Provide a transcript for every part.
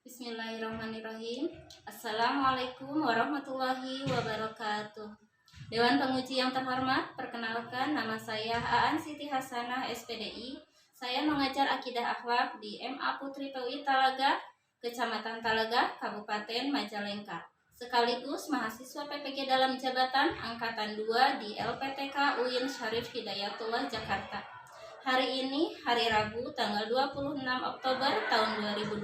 Bismillahirrahmanirrahim. Assalamualaikum warahmatullahi wabarakatuh. Dewan Penguji yang terhormat, perkenalkan nama saya Aan Siti Hasanah, SPDI. Saya mengajar Akidah Akhlak di MA Putri PUI Talaga, Kecamatan Talaga, Kabupaten Majalengka. Sekaligus mahasiswa PPG dalam jabatan Angkatan 2 di LPTK UIN Syarif Hidayatullah, Jakarta. Hari ini, hari Rabu, tanggal 26 Oktober tahun 2022,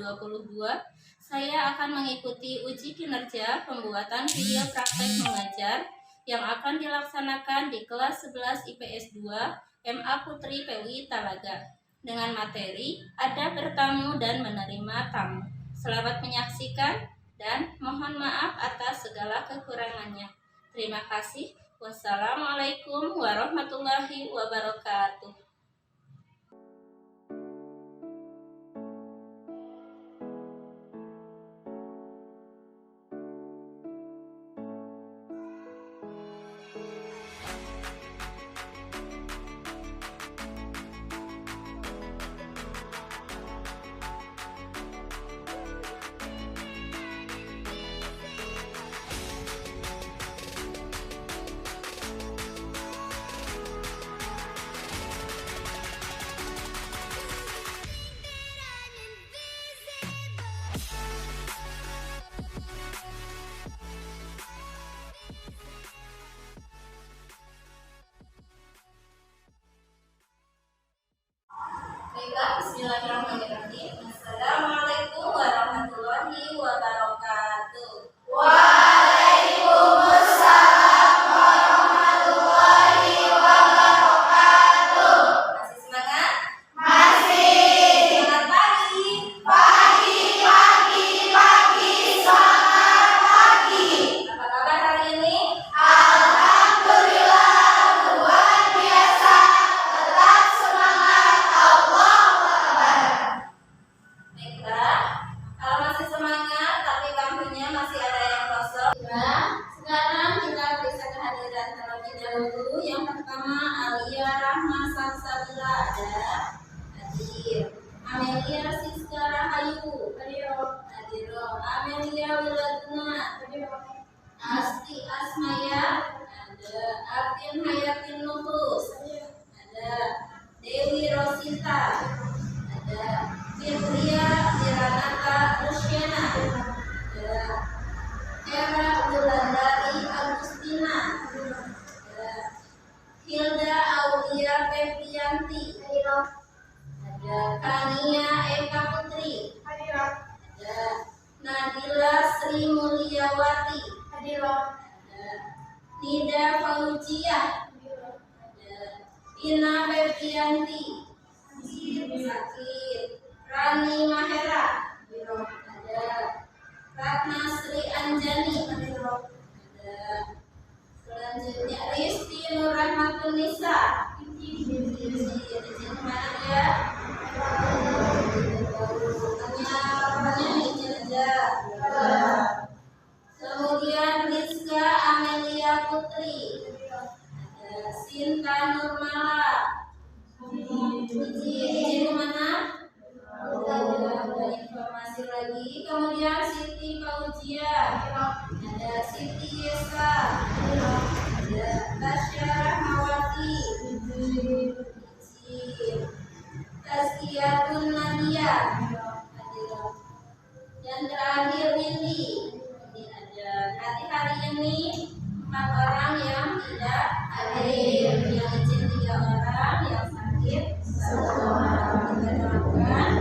saya akan mengikuti uji kinerja pembuatan video praktek mengajar yang akan dilaksanakan di kelas 11 IPS 2 MA Putri PUI Talaga dengan materi ada bertamu dan menerima tamu. Selamat menyaksikan dan mohon maaf atas segala kekurangannya. Terima kasih. Wassalamualaikum warahmatullahi wabarakatuh. Baiklah, bismillahirrahmanirrahim. Assalamualaikum warahmatullahi wabarakatuh. Waalaikumsalam warahmatullahi wabarakatuh. Masih semangat? Masih. Selamat pagi. Pagi, selamat pagi. Apa kabar hari ini? Alhamdulillah, luar biasa. Tetap semangat, Allahu Akbar. Baiklah, kalau masih semangat tapi bangkunya masih ada yang kosong. Nah, sekarang kita periksa kehadiran terlebih dahulu. Yang pertama, Alia Rahma Salsabila ada hadir. Amelia Siska Rahayu hadir. Amelia Wiladuna hadir. Asti Asmaya ada. Artin Hayatin Nufus ada. Dewi Rosita ada. Fitria Iranata Rusyana ada. Era Wulandari Agustina ada. Hilda Aulia Febrianti ada. Kania Eka Putri ada. Nabila Sri Mulyawati ada. Nida Fauzia ada. Ina Febrianti sakit. Rani Mahera ada. Ratna Sri Anjani ada. Selanjutnya Risti Nurrahmatunisa di mana dia? Namanya izin aja. Kemudian Rizka Amelia Putri ada. Sinta Nurmala izin mana? Ada informasi lagi. Kemudian Siti Fauzia ada. Siti Yesa ada. Tasya Rahmawati Tazkiyatun Nadia ada. Dan terakhir Windy ini ada. Nanti hari ini 4 orang yang tidak hadir, yang izin 3 orang, yang sakit 1 orang. Kita doakan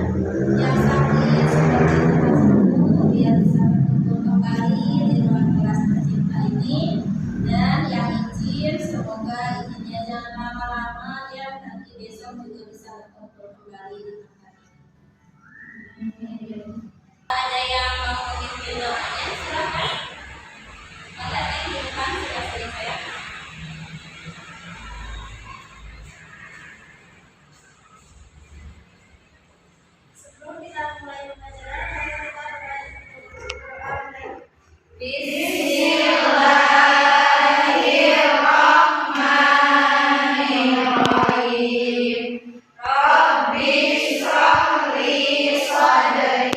yang sakit sudah kita sembuh biar bisa berkumpul kembali di ruang kelas tercinta ini, dan yang izin semoga izinnya jangan lama-lama ya, nanti besok juga bisa berkumpul kembali di tempat ini. Ada yang mau memimpin doanya, silakan. Ada yang di depan sudah selesai. Sebelum kita mulai pelajaran, mari kita berdoa. Bismillahirrahmanirrahim. Rabbi shrah li sadri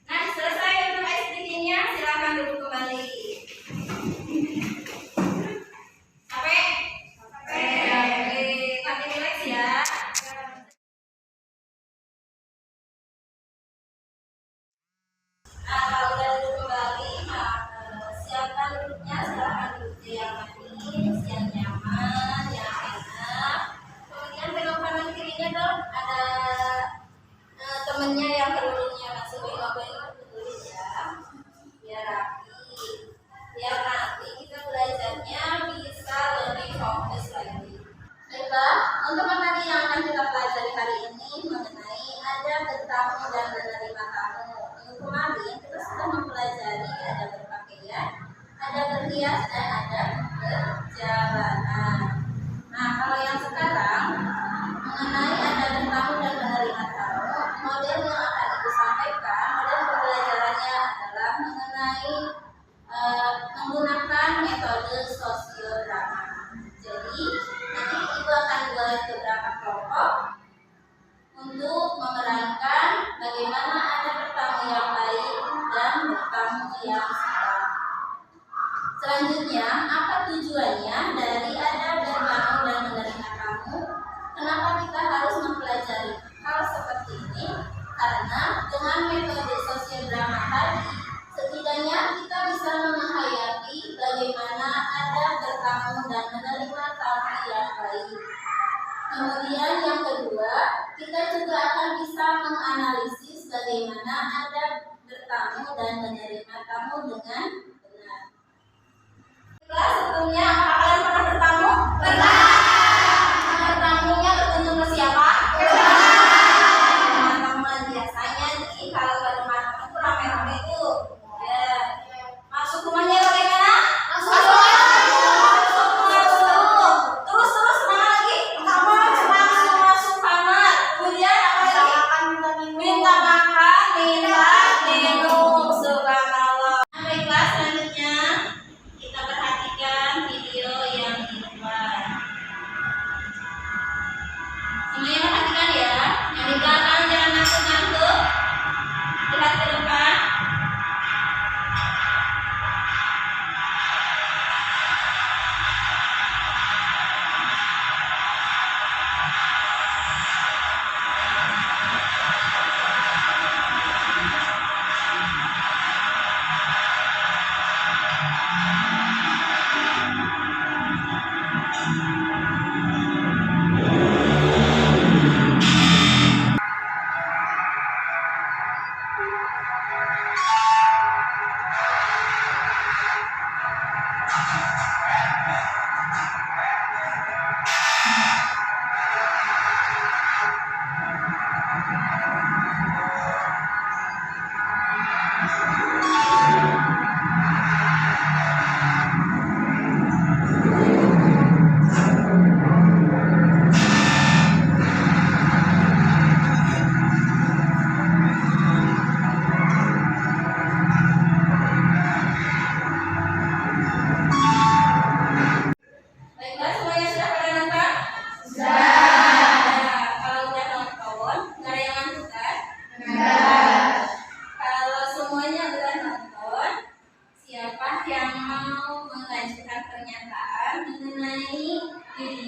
Nah, selesai untuk SDG-nya, silakan duduk kembali. Oke? Oke, kami relax ya. Nah, kalau udah duduk kembali, siapkan duduknya, silakan duduk yang manis, yang nyaman, yang enak. Kemudian pegang kanan kirinya dong, ada temennya yang kerudungnya masih bengok-bengok dulu ya, biar rapi, biar nanti kita belajarnya bisa lebih fokus lagi. Baiklah, untuk materi yang akan kita pelajari hari ini mengenai ada bertamu dan menerima tamu. Minggu kemarin kita sudah mempelajari ada berpakaian, ada berhias, dan ada berjalanan. Nah, kalau yang sekarang mengenai ada bertamu dan menerima tamu, model yang akan ibu sampaikan, model pembelajarannya adalah mengenai menggunakan metode sosiodrama. Jadi nanti ibu akan buat beberapa kelompok untuk memerankan bagaimana ada bertamu yang baik dan bertamu yang salah. Selanjutnya, apa tujuannya dari ada bertamu dan menerima tamu? Kenapa kita harus mempelajari hal seperti ini? Karena dengan metode sosiodrama tadi, setidaknya kita bisa menghayati bagaimana ada bertamu dan menerima tamu yang baik. Kemudian yang kedua, kita juga akan bisa menganalisis bagaimana ada bertamu dan menerima tamu dengan benar. Kelas sebelumnya, apakah kalian pernah bertamu? Pernah. Bertamunya berkunjung ke siapa? Teman-teman. Biasanya nih kalau ke rumah teman itu rame-rame itu. Ya. Masuk rumahnya bagaimana? Masuk. Terus mana lagi? Masuk kamar. Kemudian apa lagi? Minta makan, minta minum. Subhanallah. Baiklah,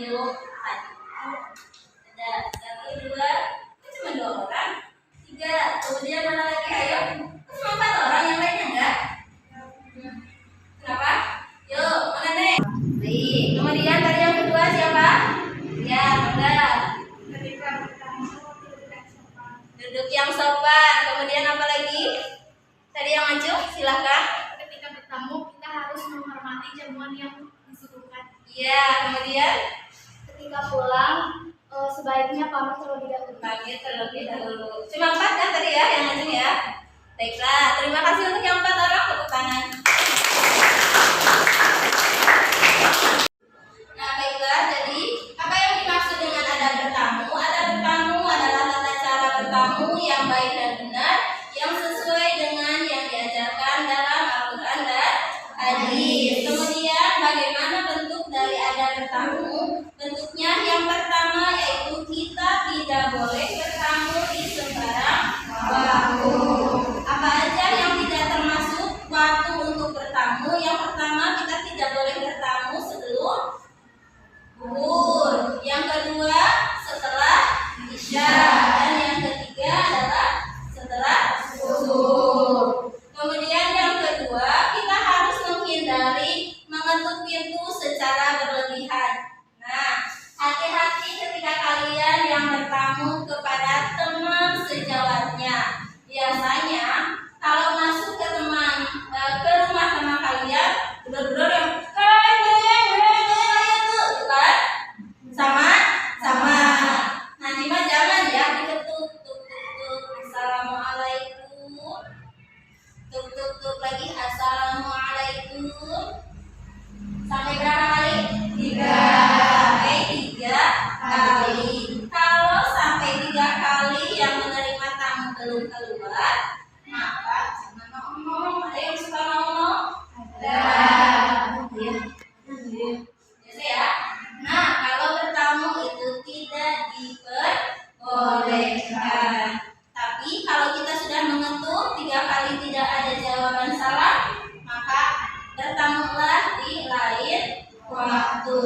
Yuk, ada 1, 2, cuma 2 orang. 3, kemudian mana lagi? Ayo, cuma 4 orang, yang lainnya enggak? Kenapa? Yuk, mana nih? Baik, kemudian tadi yang kedua siapa? Ya, benar. Duduk yang sopan. Kemudian apa lagi? Tadi yang maju, silahkan. Ketika bertamu kita harus menghormati jamuan yang disuguhkan. Iya, kemudian Ketika pulang sebaiknya pamit terlebih dahulu. pamit terlebih dahulu. Cuma 4 kan tadi ya yang maju ya. Baiklah, terima kasih untuk yang 4 orang, tepuk tangan. Nah, baiklah, jadi apa yang dimaksud dengan ada bertamu? Ada bertamu adalah tata cara bertamu yang baik dan benar, yang sesuai dengan yang diajarkan dalam Al-Quran dan hadis. Kemudian bagaimana bentuk dari ada bertamu? Bentuknya yang pertama yaitu kita tidak boleh bertamu di sembarang waktu. Apa aja yang tidak termasuk waktu untuk bertamu? Yang pertama, kita tidak boleh bertamu sebelum zuhur. Yang kedua, setelah isya. Dan yang ketiga adalah setelah zuhur. Kemudian yang kedua, kita harus menghindari mengetuk pintu secara berlebihan. Nah, hati-hati ketika kalian yang bertamu kepada teman sejawatnya. Biasanya kalau masuk ke rumah teman kalian, benar-benar yang itu kan sama. Nanti mah jangan ya diketuk tuk. Assalamualaikum. Tuk lagi assalamualaikum. Sampai berapa kali? 3. Sampai 3 kali. Kalau sampai 3 kali yang menerima tamu belum keluar, maka jangan ngomong. Ada yang suka ngomong? Ada. Ya. Biasa ya. Nah, kalau bertamu itu tidak diperbolehkan. Tapi kalau kita sudah mengetuk 3 kali tidak ada jawaban salah, maka bertamulah di lain waktu.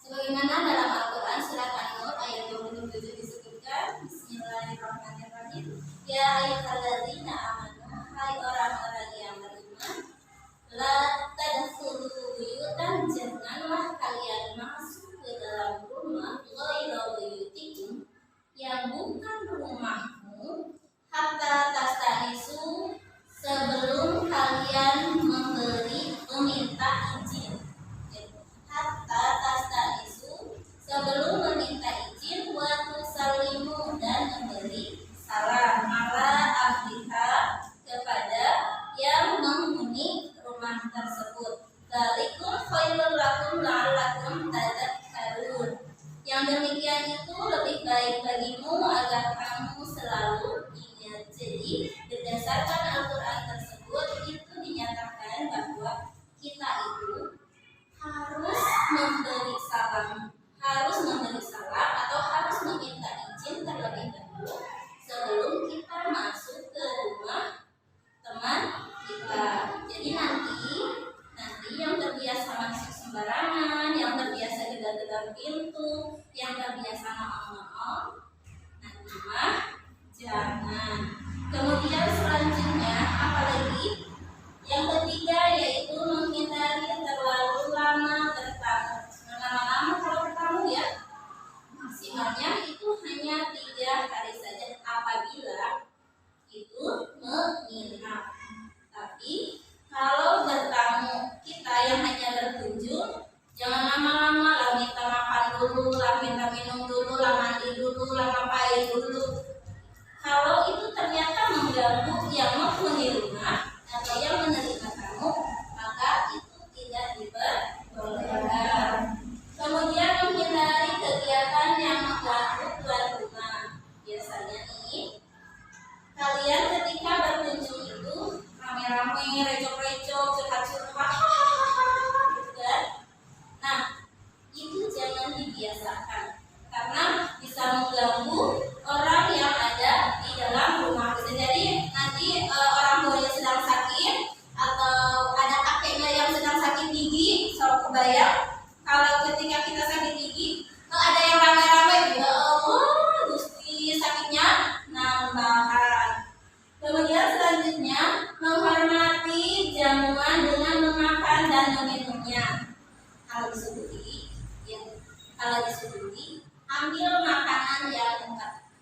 Sebagaimana dalam Al-Quran surat An-Nur ayat 27 disebutkan, Bismillahirrahmanirrahim. Ya ayyuhalladzina amanu, hai orang-orang yang beriman, la tadkhulu buyutan, janganlah kalian masuk ke dalam rumah ghairu buyutikum, yang bukan rumahmu, hatta tastanisu, sebelum kalian meminta izin. Hatta tastanisu, sebelum meminta izin, wa tusallimu, dan memberi salam ala ahliha, kepada yang menghuni rumah tersebut. Dzalikum khairul lakum la'allakum tadhakkarun. Yang demikian itu lebih baik bagimu agar kamu selalu ingat. Jadi berdasarkan Al-Quran tersebut itu dinyatakan bahwa kita itu harus memberi salam atau harus meminta izin terlebih dahulu sebelum kita masuk ke rumah teman kita. Jadi nanti yang terbiasa masuk sembarangan, yang terbiasa gedar-gedar pintu, yang terbiasa ngomong-ngomong, nanti mah jangan. Kemudian selanjutnya apalagi? Yang ketiga yaitu menghindari terlalu lama bertamu. Lama-lama kalau bertamu ya, maksimalnya itu hanya 3 hari saja apabila itu menginap. Tapi kalau bertamu kita yang hanya berkunjung, jangan lama-lama, lah minta makan dulu, lah minta minum dulu, lah mandi dulu, lah ngapain dulu. Kalau itu ternyata mengganggu yang menghuni rumah atau yang menerima tamu, maka itu tidak diperbolehkan. Kemudian menghindari kegiatan yang mengganggu tuan rumah. Biasanya nih, kalian ketika berkunjung itu rame-rame, recok-recok, curhat-curhat, gitu kan? Nah, itu jangan dibiasakan karena bisa mengganggu orang yang ada di dalam rumah. Bisa jadi nanti orang tuanya sedang sakit atau ada kakeknya yang sedang sakit gigi, so kebayang Kalau ketika kita sakit gigi, ada yang rame-rame, ya Allah, Gusti sakitnya nambahan. Kemudian selanjutnya menghormati jamuan dengan memakan dan meminumnya. Kalau disuguhi, ya, kalau disuguhi, ambil makanan yang lengkap.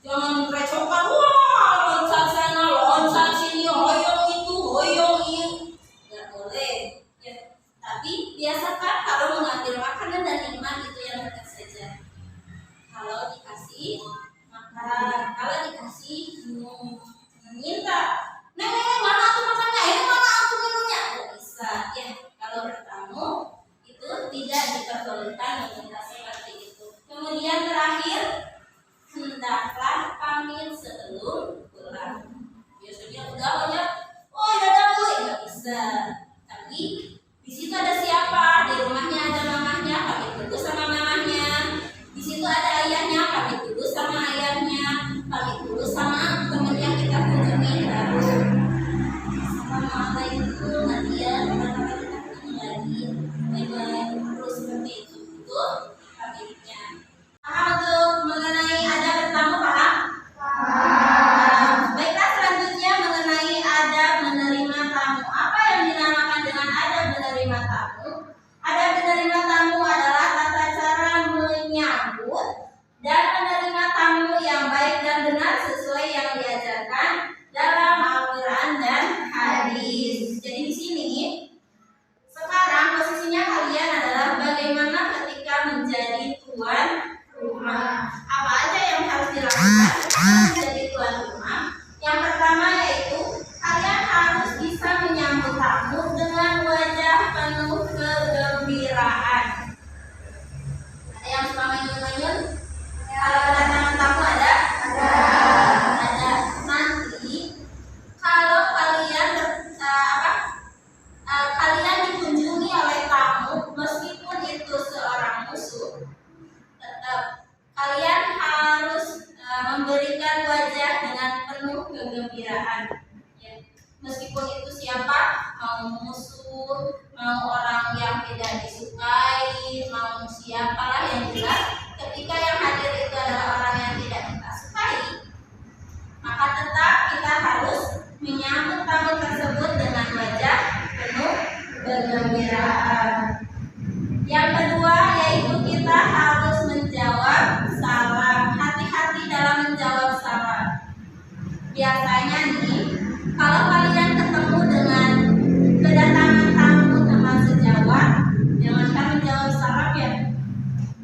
Jangan recokan, wah, loncat sana, loncat sini, hoyong itu, hoyong ini, nggak boleh. Ya. Tapi biasakan kalau mengambil makanan dan minuman itu yang dekat saja. Kalau dikasih makan, kalau dikasih minum, minta, neng mana aku makannya, ini mana aku minumnya, nggak bisa. Ya, kalau bertamu itu tidak diperbolehkan meminta seperti itu. Kemudian terakhir, hendaklah pamit sebelum pulang. Biasanya udah banyak, oh ya dulu, nggak bisa. Tapi di situ ada siapa? Di rumahnya ada mamahnya, pamit dulu sama mamahnya. Di situ ada ayahnya, pamit dulu sama ayahnya, pamit dulu sama teman yang kita kunjungi. Lalu assalamualaikum, nanti ya kita ketemu lagi. Bye-bye. Terus seperti itu. Itu pamitnya. Paham untuk mengenai adab bertamu, paham? Baiklah, selanjutnya mengenai adab menerima tamu. Apa yang dinamakan dengan adab menerima tamu? Adab menerima tamu adalah tata cara menyambut dan menerima tamu yang baik dan benar sesuai yang diajarkan dalam Al-Quran dan hadis. Jadi di sini sekarang posisinya kalian adalah bagaimana ketika menjadi tuan rumah. Apa aja yang harus dilakukan ketika menjadi tuan rumah? Yang pertama yaitu kalian harus bisa menyambut tamu dengan wajah penuh kegembiraan. Ada yang suka manyun-manyun? Kalau kedatangan tamu ada? Ada. Nanti kalau kalian kalian dikunjungi oleh tamu, meskipun itu seorang musuh, tetap kalian harus memberikan wajah dengan penuh kegembiraan. Ya. Meskipun itu siapa, mau musuh, mau orang yang tidak disukai, mau siapalah yang jelas, ketika yang hadir itu adalah orang yang tidak kita sukai, maka tetap kita harus menyambut tamu tersebut dengan wajah penuh kegembiraan. Yang kedua yaitu kita harus menjawab salam. Hati-hati dalam menjawab salam. Biasanya nih, kalau kalian ketemu dengan kedatangan tamu teman sejawat, jangankan menjawab salam ya.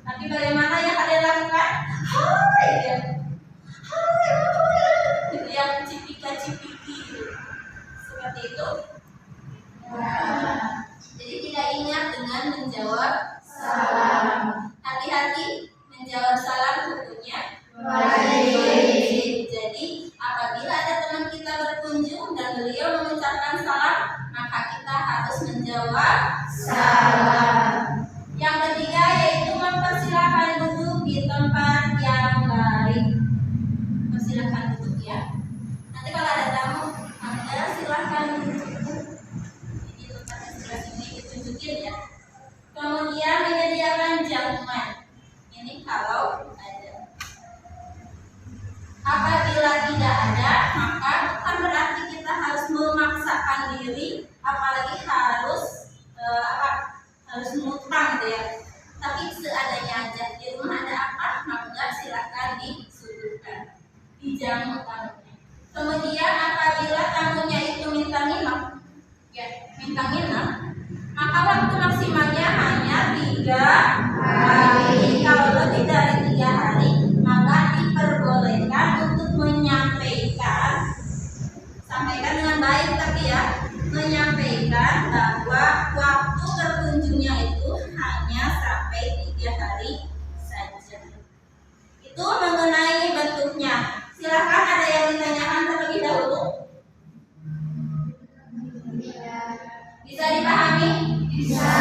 Tapi bagaimana yang kalian lakukan? Hai ya. Hai, yang cipika-cipiki seperti itu. Jadi tidak ingat dengan menjawab salam. Hati-hati menjawab salam hukumnya wajib. Jadi apabila ada teman kita berkunjung dan beliau mengucapkan salam, maka kita harus menjawab salam. Yang ketiga yaitu mempersilahkan duduk di tempat yang baik. Persilahkan duduk ya. Nanti kalau ada tamu, Anda silahkan duduk. Ini tempatnya sebelah sini ditunjukin ya. Kemudian menyediakan jamuan. Ini kalau ada. Apabila tidak ada, maka bukan berarti kita harus memaksakan diri, apalagi harus harus ngutang gitu ya. Tapi seadanya aja. Di rumah ada apa, maka silahkan disuguhkan, dijamu tamunya. Kemudian apabila tamunya itu minta nginep, ya minta nginep, maka waktu maksimalnya hanya 3 hari. Kalau lebih dari 3 hari, maka diperbolehkan untuk menyampaikan, sampaikan dengan baik tapi ya, menyampaikan bahwa waktu berkunjungnya itu hanya sampai 3 hari saja. Itu mengenai bentuknya. Silakan ada yang ditanyakan terlebih dahulu. Bisa dipahami? Bisa.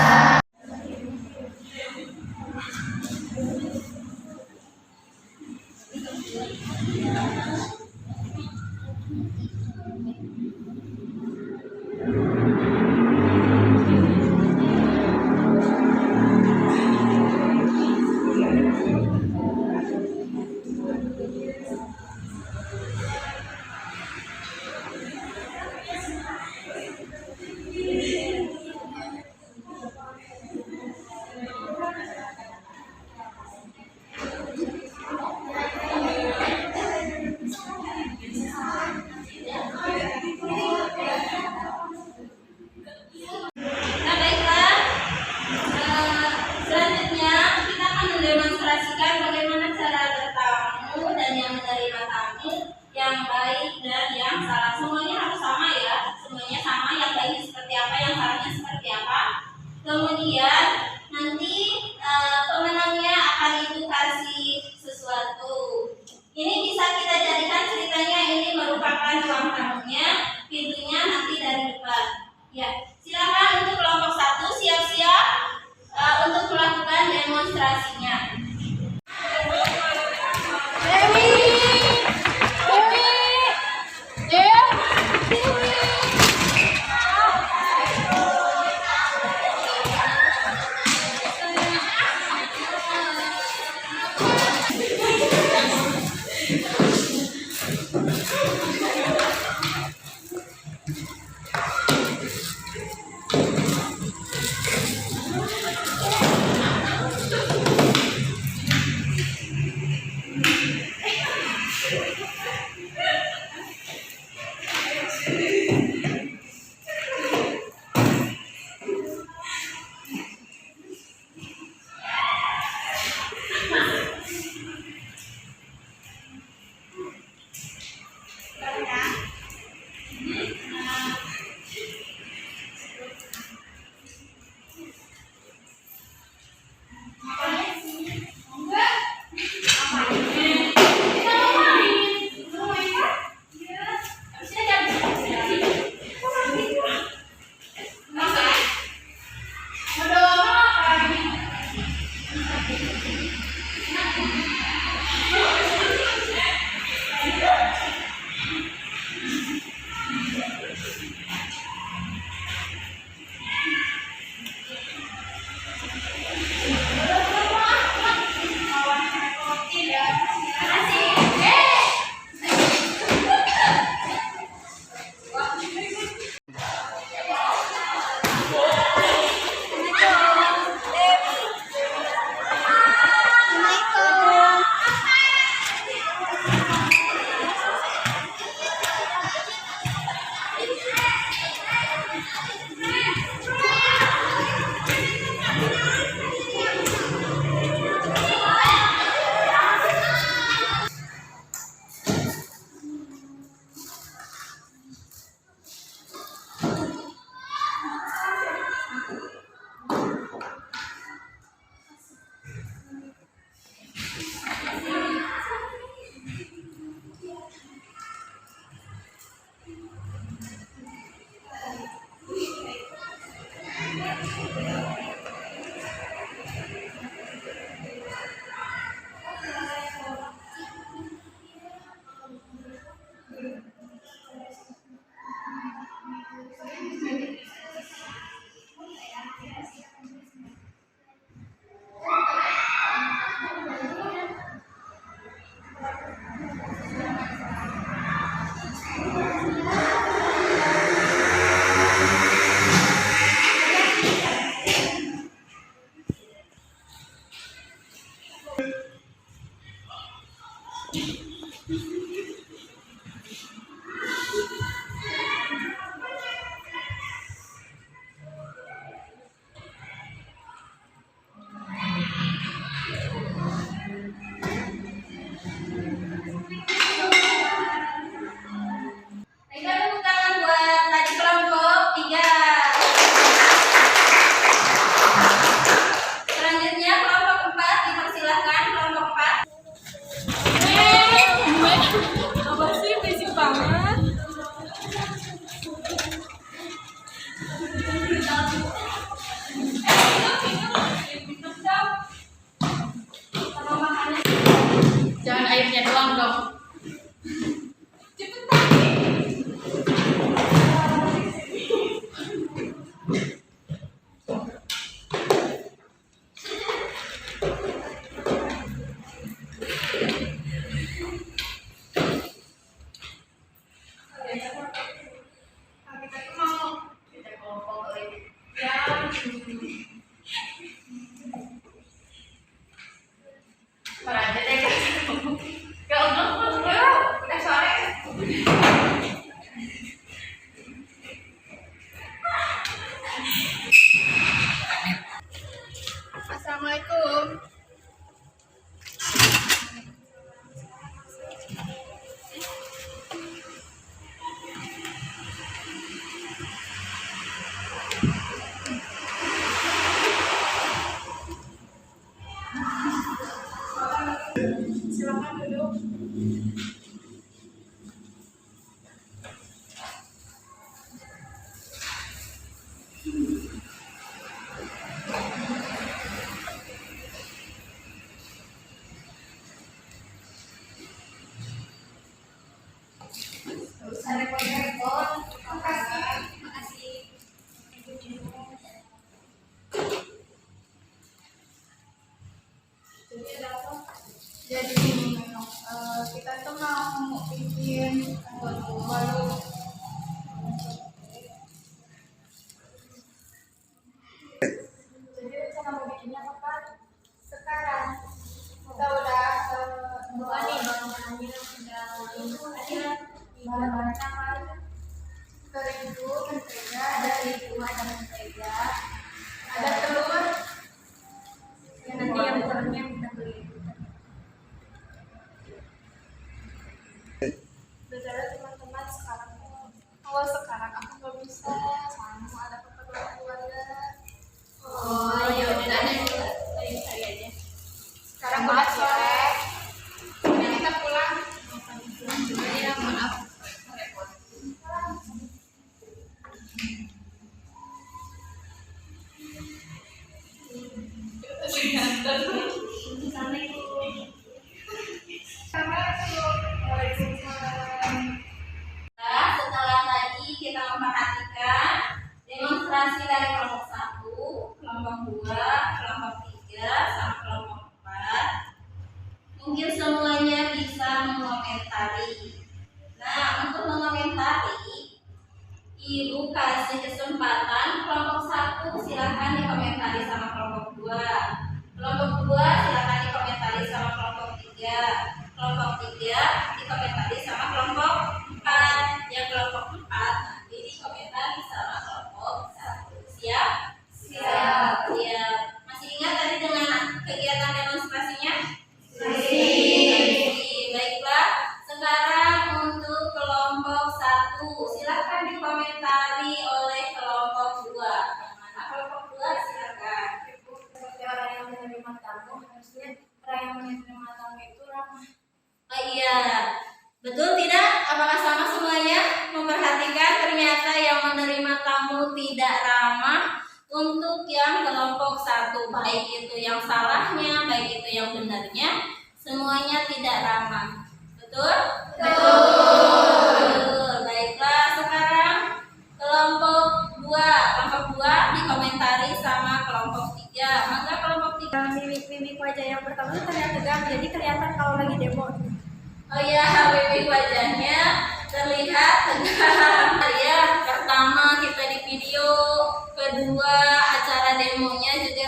Kemudian nanti pemenangnya akan ibu kasih sesuatu. Ini bisa kita jadikan ceritanya ini merupakan ruang tamunya, pintunya nanti dari depan. Ya, silakan untuk kelompok 1 siap-siap untuk melakukan demonstrasinya. silakan duduk. Terus ada repot-repot. Makasih. Jadi ada apa? Jadi kita tuh mau bikin baru. Jadi rencana mau bikinnya kapan? Sekarang. Kita udah bawa nih bahan-bahannya udah ada bahan-bahannya apa aja? Terigu, mentega, ada mentega, ada telur. Ya nanti yang telurnya kita beli. Saudara teman-teman sekarang kalau sekarang aku nggak bisa sama ada keperluan keluarga. Oh ya udah dari saya aja. Sekarang udah sore. Jadi kita pulang. Ya maaf. Nah, setelah tadi kita memperhatikan demonstrasi dari kelompok 1, kelompok 2, kelompok 3, sama kelompok 4, mungkin semuanya bisa mengomentari. Nah, untuk mengomentari, Ibu kasih kesempatan kelompok 1 silahkan dikomentari sama kelompok 2, kelompok 2 silahkan dikomentari sama kelompok 3, kelompok 3 dikomentari sama kelompok 4, yang kelompok 4 nanti dikomentari sama kelompok 1. Siap? Siap. Siap. Masih ingat tadi dengan kegiatan demonstrasinya? Masih. Baiklah. Sekarang untuk kelompok 1 silahkan dikomentari oleh kelompok 2. Yang mana kelompok 2 silakan. Seperti orang yang menerima tamu, harusnya orang yang menerima tamu itu ramah. Oh iya, betul tidak? Apakah sama semuanya? Memperhatikan ternyata yang menerima tamu tidak ramah untuk yang kelompok 1. Baik itu yang salahnya, baik itu yang benarnya, semuanya tidak ramah. Betul? Betul. Baiklah, sekarang kelompok 2 dikomentari sama kelompok 3. Maka kelompok 3 Mimik wajah yang pertama itu terlihat tegang, jadi kelihatan kalau lagi demo. oh ya, mimik wajahnya terlihat tegang. Ya, pertama kita di video, kedua acara demonya juga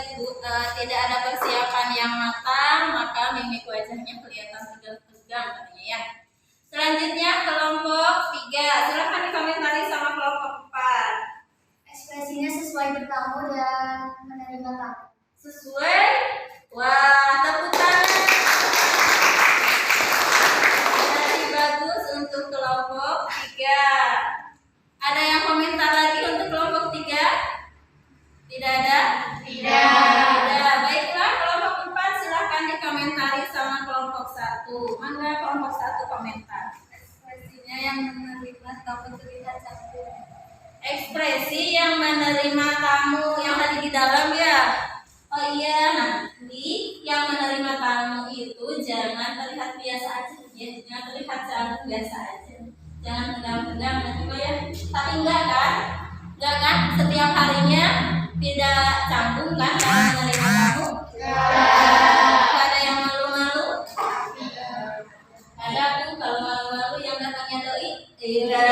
tidak ada persiapan yang matang, maka mimik wajahnya kelihatan tegang katanya ya. Selanjutnya kelompok 3, silahkan dikomentari sama kelompok 4. Ekspresinya sesuai bertamu dan menerima tamu. Sesuai? Wah, tepuk tangan. Jadi bagus untuk kelompok 3. Ada yang komentar lagi untuk kelompok 3? Tidak ada? Tidak. Baiklah, kelompok 4 silahkan dikomentari sama kelompok 1. Mangga kelompok 1 komentar. Ekspresinya yang menerima tamu terlihat cantik. Ekspresi yang menerima tamu yang tadi di dalam ya. Oh iya, nanti yang menerima tamu itu jangan terlihat biasa aja ya, jangan terlihat canggung biasa aja. Jangan tegang-tegang nanti ya. Tapi enggak kan? Enggak kan? Setiap harinya tidak canggung kan kalau menerima tamu? Enggak ada yang malu-malu? Ada tuh kalau malu-malu yang datangnya doi. Iya.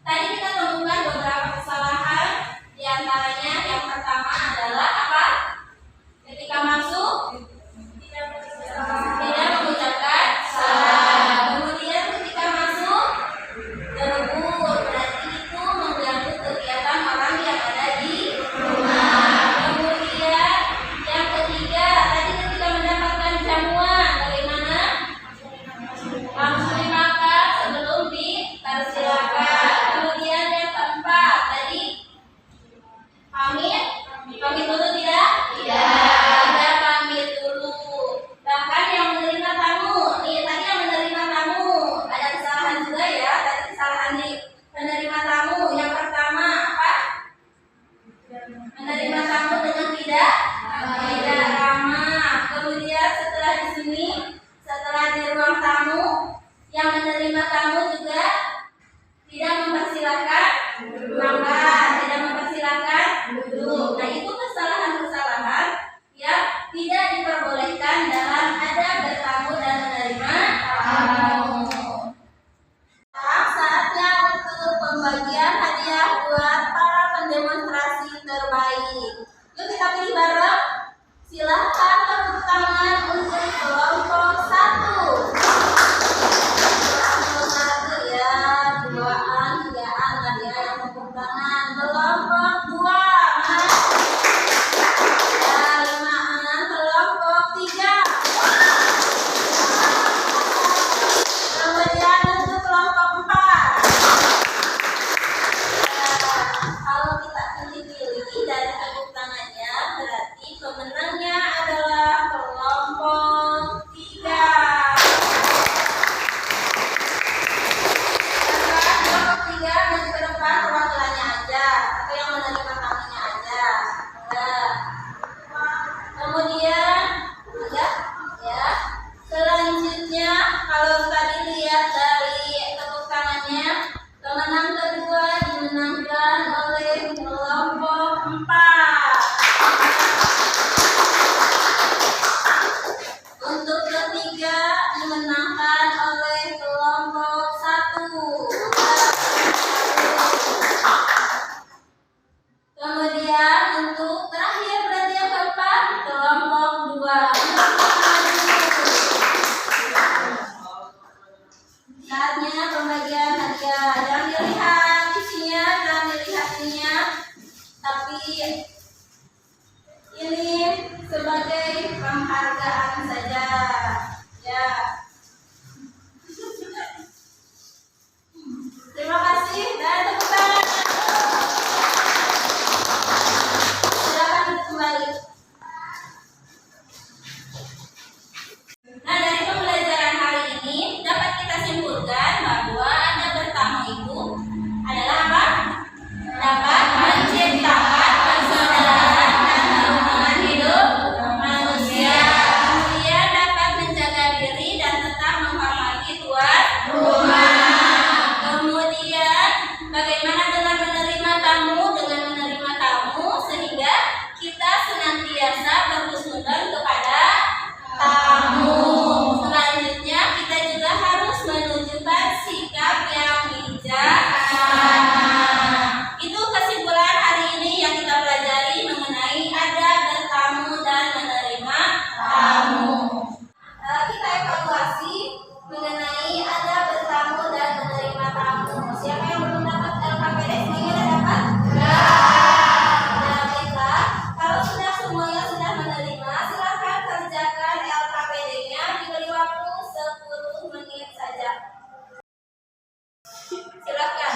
Tadi kita temukan beberapa kesalahan. Di antaranya yang pertama adalah apa? Ketika masuk tidak mengucapkan salam. Kemudian ketika masuk berebut, berarti itu mengganggu kegiatan orang yang ada di rumah. Kemudian yang ketiga, tadi ketika mendapatkan jamuan, bagaimana? Langsung dimakan sebelum dipersilakan. Kemudian yang keempat, tadi pamit dulu tidak? Tidak pamit dulu. Menerima tamu dengan tidak ramah. Kemudian setelah di sini, setelah di ruang tamu, yang menerima tamu juga tidak mempersilahkan makan, tidak mempersilahkan duduk. Nah, itu kesalahan-kesalahan yang tidak diperbolehkan dalam adab bertamu dan menerima tamu. Saatnya untuk pembagian hadiah buat para pendemonstrasi terbaik. Yuk kita pilih bareng. Silakan tepuk tangan untuk kelompok 1. Kelompok 1 ya, 2-an, 3-an lah ya yang tepuk tangan. Kelompok 2, ya 5-an, kelompok 3. Kemudian untuk kelompok 4. Kalau kita pilih dari tepuk tangannya, berarti pemenangnya adalah kelompok 3. Kelompok 3 maju ke depan, perwakilannya aja atau yang menerima tamunya aja. Nah, kemudian ya. Selanjutnya, kalau tadi lihat dari tepuk tangannya, pemenang kedua dimenangkan oleh kelompok 4. Untuk ketiga dimenangkan oleh kelompok 1. Kemudian untuk terakhir berarti yang keempat, kelompok 2. Saatnya pembagian hadiah. Jangan dilihat isinya, jangan dilihat ininya, tapi ini sebagai penghargaan saja. Ya. Terima kasih dan tepuk tangan. Silakan kembali. Nah, dari pembelajaran hari ini dapat kita simpulkan bahwa adab bertamu itu adalah apa? Dapat menciptakan persaudaraan dan hubungan hidup manusia. Kemudian dapat menjaga diri dan tetap menghormati tuan rumah. Kemudian bagaimana dengan menerima tamu? Dengan menerima tamu sehingga kita senantiasa berhusnudzon kepada tamu. Selanjutnya kita juga harus menunjukkan sikap yang bijaksana. Itu kesimpulan hari ini yang kita pelajari mengenai adab bertamu dan menerima tamu. Kita evaluasi mengenai adab bertamu dan menerima tamu. Siapa yang belum dapat LKPD? Semuanya sudah dapat? Nah, baiklah. Kalau semuanya sudah menerima, silakan kerjakan LKPD-nya, diberi waktu 10 menit saja. Silakan.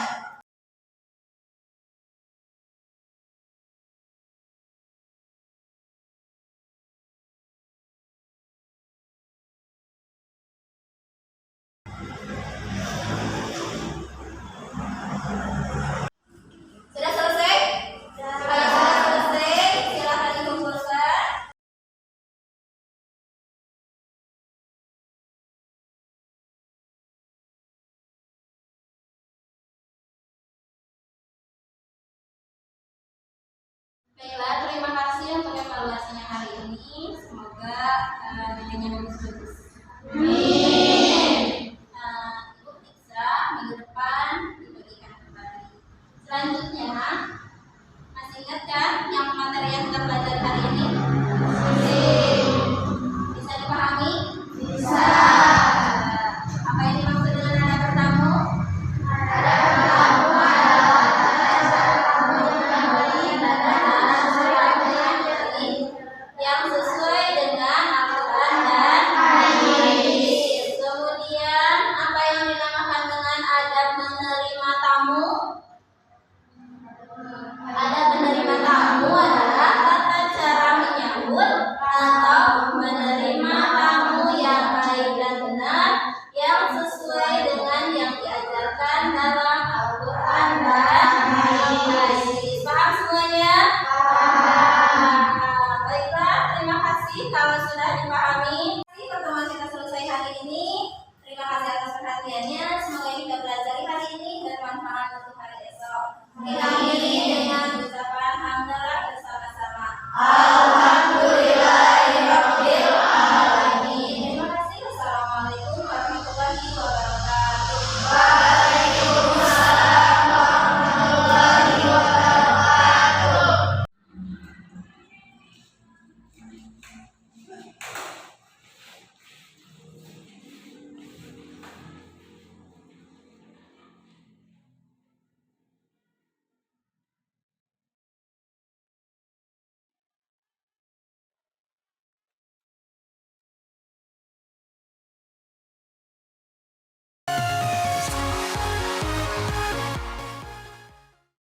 Sudah selesai? Kalau sudah selesai, silakan dikumpulkan. Baiklah, terima kasih untuk evaluasinya hari ini. Semoga dengan bagus-bagus.